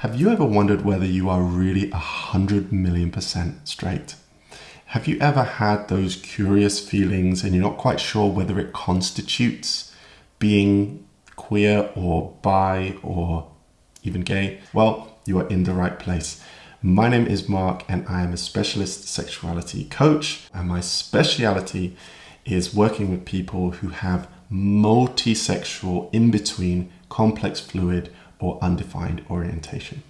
Have you ever wondered whether you are really 100,000,000% straight? Have you ever had those curious feelings and you're not quite sure whether it constitutes being queer or bi or even gay? Well, you are in the right place. My name is Mark and I am a specialist sexuality coach, and my speciality is working with people who have multisexual, in between, complex, fluid or undefined orientation.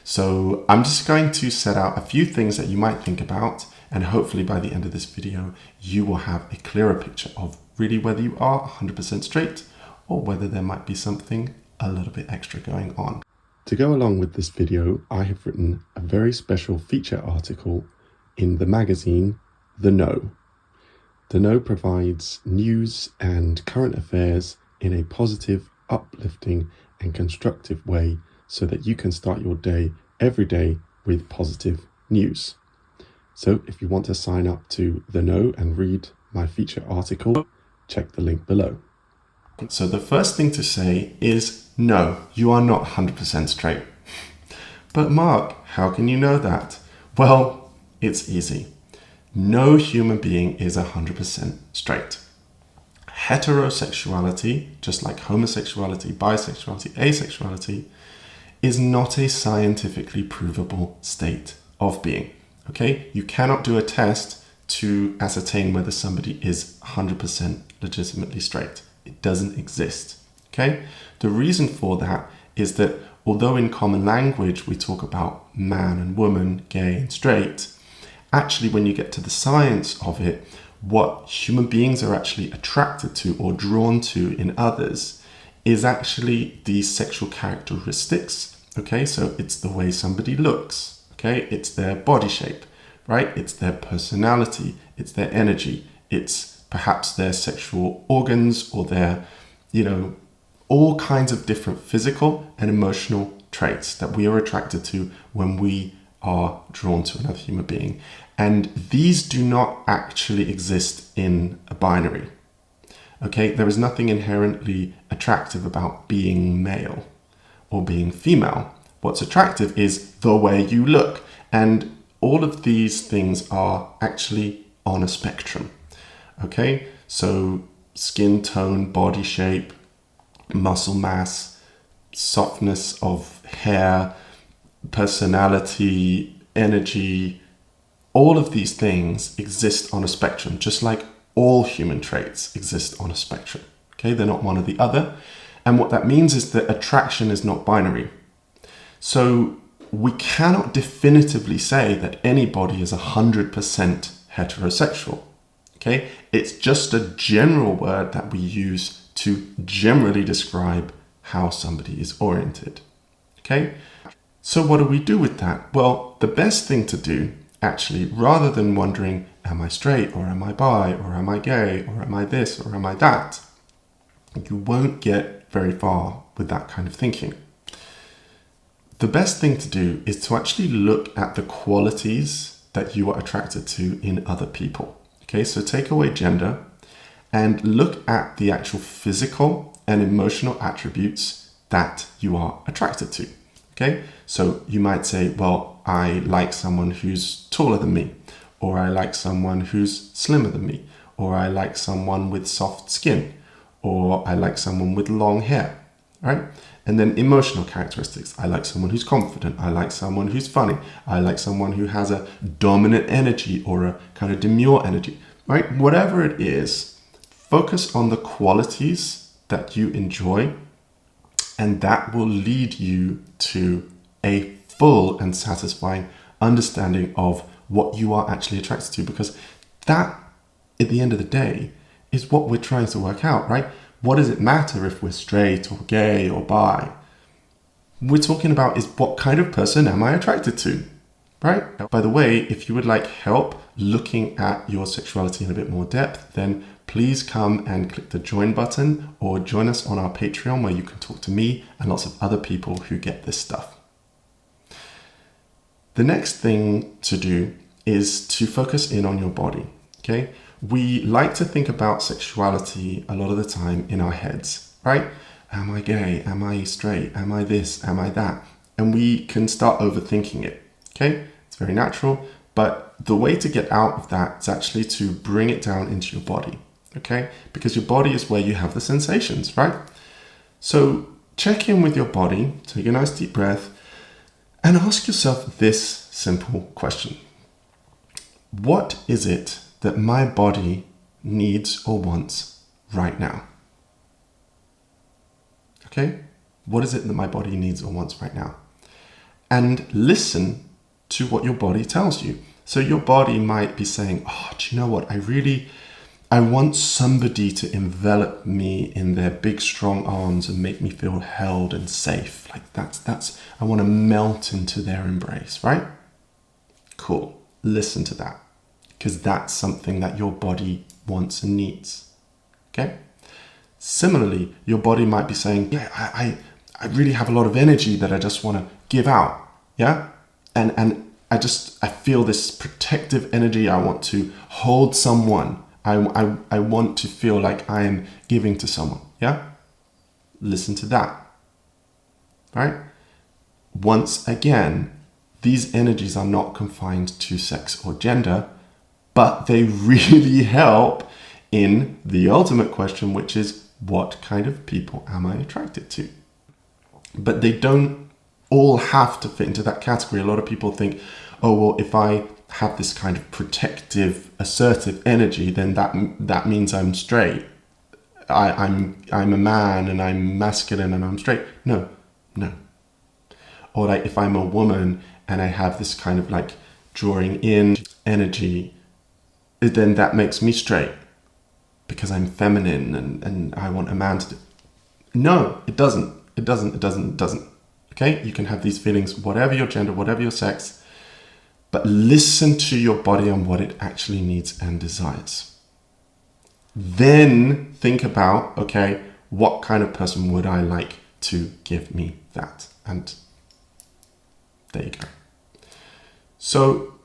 So I'm just going to set out a few things that you might think about, and hopefully by the end of this video you will have a clearer picture of really whether you are 100% straight or whether there might be something a little bit extra going on. To go along with this video, I have written a very special feature article in the magazine The No. The No provides news and current affairs in a positive, uplifting and constructive way so that you can start your day every day with positive news. So if you want to sign up to The No and read my feature article, check the link below. So the first thing to say is no, you are not 100% straight. But Mark, how can you know that? Well, it's easy. No human being is 100% straight. Heterosexuality, just like homosexuality, bisexuality, asexuality, is not a scientifically provable state of being. Okay? You cannot do a test to ascertain whether somebody is 100% legitimately straight. It doesn't exist. Okay? The reason for that is that although in common language we talk about man and woman, gay and straight, actually when you get to the science of it, what human beings are actually attracted to or drawn to in others is actually these sexual characteristics. Okay, so it's the way somebody looks. Okay, it's their body shape, right? It's their personality, it's their energy, it's perhaps their sexual organs or their, all kinds of different physical and emotional traits that we are attracted to when we are drawn to another human being. And these do not actually exist in a binary. Okay, there is nothing inherently attractive about being male or being female. What's attractive is the way you look. And all of these things are actually on a spectrum. Okay, so skin tone, body shape, muscle mass, softness of hair, personality, energy, all of these things exist on a spectrum, just like all human traits exist on a spectrum. Okay, they're not one or the other. And what that means is that attraction is not binary. So we cannot definitively say that anybody is 100% heterosexual. Okay, it's just a general word that we use to generally describe how somebody is oriented. Okay, so what do we do with that? Well, the best thing to do, actually, rather than wondering, am I straight or am I bi or am I gay or am I this or am I that? You won't get very far with that kind of thinking. The best thing to do is to actually look at the qualities that you are attracted to in other people. Okay, so take away gender and look at the actual physical and emotional attributes that you are attracted to. Okay, so you might say, well, I like someone who's taller than me, or I like someone who's slimmer than me, or I like someone with soft skin, or I like someone with long hair, right? And then emotional characteristics. I like someone who's confident. I like someone who's funny. I like someone who has a dominant energy or a kind of demure energy, right? Whatever it is, focus on the qualities that you enjoy, and that will lead you to a full and satisfying understanding of what you are actually attracted to, because that, at the end of the day, is what we're trying to work out, right? What does it matter if we're straight or gay or bi? We're talking about is what kind of person am I attracted to, right? By the way, if you would like help looking at your sexuality in a bit more depth, then please come and click the join button or join us on our Patreon, where you can talk to me and lots of other people who get this stuff. The next thing to do is to focus in on your body, okay? We like to think about sexuality a lot of the time in our heads, right? Am I gay? Am I straight? Am I this? Am I that? and we can start overthinking it. Okay, it's very natural, but the way to get out of that is actually to bring it down into your body. Okay, because your body is where you have the sensations, right? So check in with your body, take a nice deep breath, and ask yourself this simple question. What is it that my body needs or wants right now? Okay? What is it that my body needs or wants right now? And listen to what your body tells you. So your body might be saying, oh, do you know what? I want somebody to envelop me in their big, strong arms and make me feel held and safe. Like I want to melt into their embrace, right? Cool. Listen to that, because that's something that your body wants and needs. Okay? Similarly, your body might be saying, yeah, I really have a lot of energy that I just want to give out. Yeah? And I feel this protective energy. I want to hold someone. I want to feel like I am giving to someone. Yeah? Listen to that. Right? Once again, these energies are not confined to sex or gender, but they really help in the ultimate question, which is, what kind of people am I attracted to? But they don't all have to fit into that category. A lot of people think, oh, well, if I have this kind of protective, assertive energy, then that means I'm straight. I'm a man and I'm masculine and I'm straight. No. Or like if I'm a woman and I have this kind of like drawing in energy, then that makes me straight because I'm feminine and I want a man to do. No, it doesn't. It doesn't. Okay? You can have these feelings, whatever your gender, whatever your sex, but listen to your body and what it actually needs and desires. Then think about, okay, what kind of person would I like to give me that? And there you go. So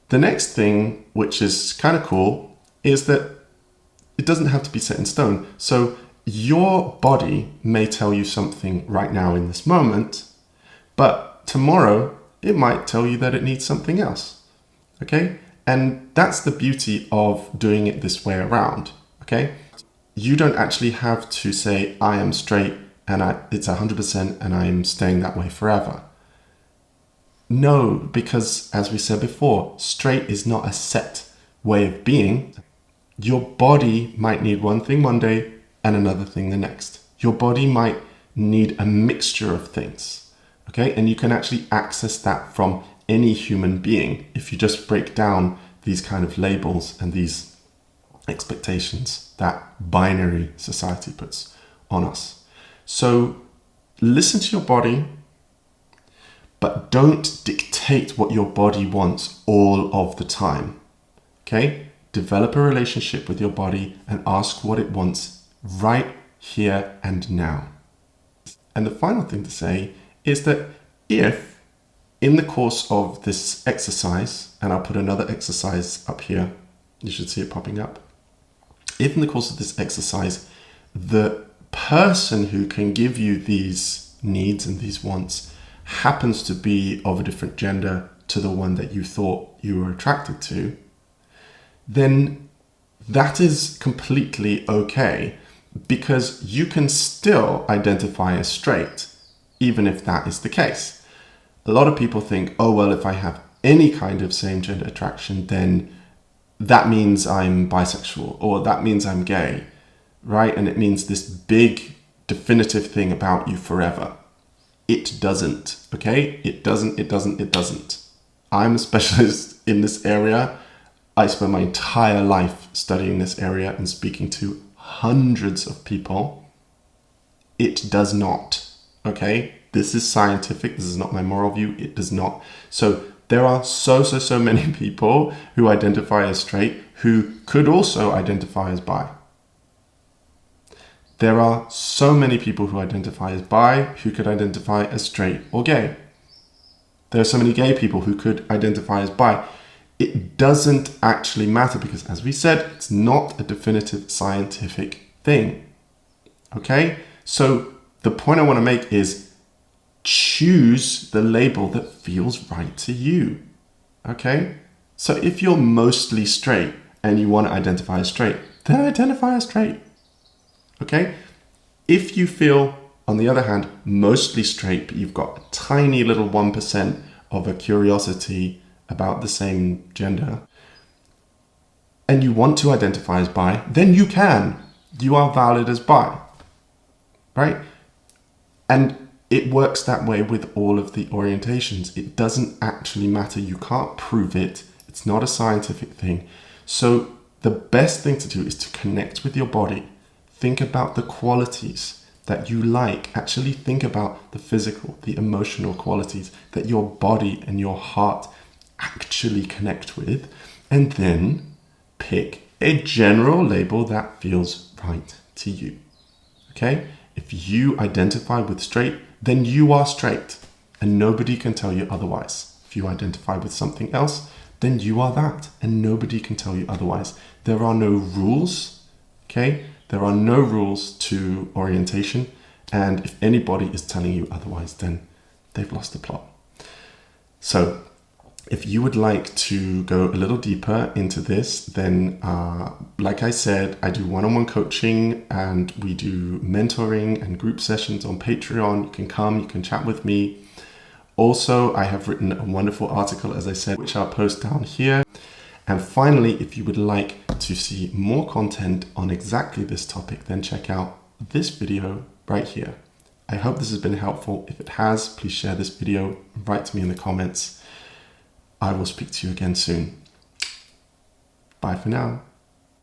the next thing, which is kind of cool, is that it doesn't have to be set in stone. So your body may tell you something right now in this moment, but tomorrow it might tell you that it needs something else. Okay? And that's the beauty of doing it this way around. Okay? You don't actually have to say, I am straight and it's 100% and I'm staying that way forever. No, because as we said before, straight is not a set way of being. Your body might need one thing one day and another thing the next. Your body might need a mixture of things. Okay? And you can actually access that from any human being if you just break down these kind of labels and these expectations that binary society puts on us. So listen to your body, but don't dictate what your body wants all of the time. Okay? Develop a relationship with your body and ask what it wants right here and now. And the final thing to say is that if in the course of this exercise, and I'll put another exercise up here, you should see it popping up. If in the course of this exercise, the person who can give you these needs and these wants happens to be of a different gender to the one that you thought you were attracted to, then that is completely okay, because you can still identify as straight, even if that is the case. A lot of people think, oh, well, if I have any kind of same gender attraction, then that means I'm bisexual, or that means I'm gay, right? And it means this big definitive thing about you forever. It doesn't, okay? It doesn't. I'm a specialist in this area. I spent my entire life studying this area and speaking to hundreds of people. It does not, okay? This is scientific. This is not my moral view. It does not. So there are so many people who identify as straight who could also identify as bi. There are so many people who identify as bi who could identify as straight or gay. There are so many gay people who could identify as bi. It doesn't actually matter because, as we said, it's not a definitive scientific thing. Okay? So the point I want to make is choose the label that feels right to you. Okay? So if you're mostly straight and you want to identify as straight, then identify as straight. Okay? If you feel, on the other hand, mostly straight, but you've got a tiny little 1% of a curiosity about the same gender, and you want to identify as bi, then you can. You are valid as bi, right? And it works that way with all of the orientations. It doesn't actually matter. You can't prove it. It's not a scientific thing. So the best thing to do is to connect with your body. Think about the qualities that you like. Actually think about the physical, the emotional qualities that your body and your heart actually connect with. And then pick a general label that feels right to you. Okay? If you identify with straight, then you are straight and nobody can tell you otherwise. If you identify with something else, then you are that and nobody can tell you otherwise. There are no rules, okay? There are no rules to orientation, and if anybody is telling you otherwise, then they've lost the plot. So if you would like to go a little deeper into this, then like I said, I do one-on-one coaching and we do mentoring and group sessions on Patreon. You can come, you can chat with me. Also, I have written a wonderful article, as I said, which I'll post down here. And finally, if you would like to see more content on exactly this topic, then check out this video right here. I hope this has been helpful. If it has, please share this video, write to me in the comments. I will speak to you again soon. Bye for now.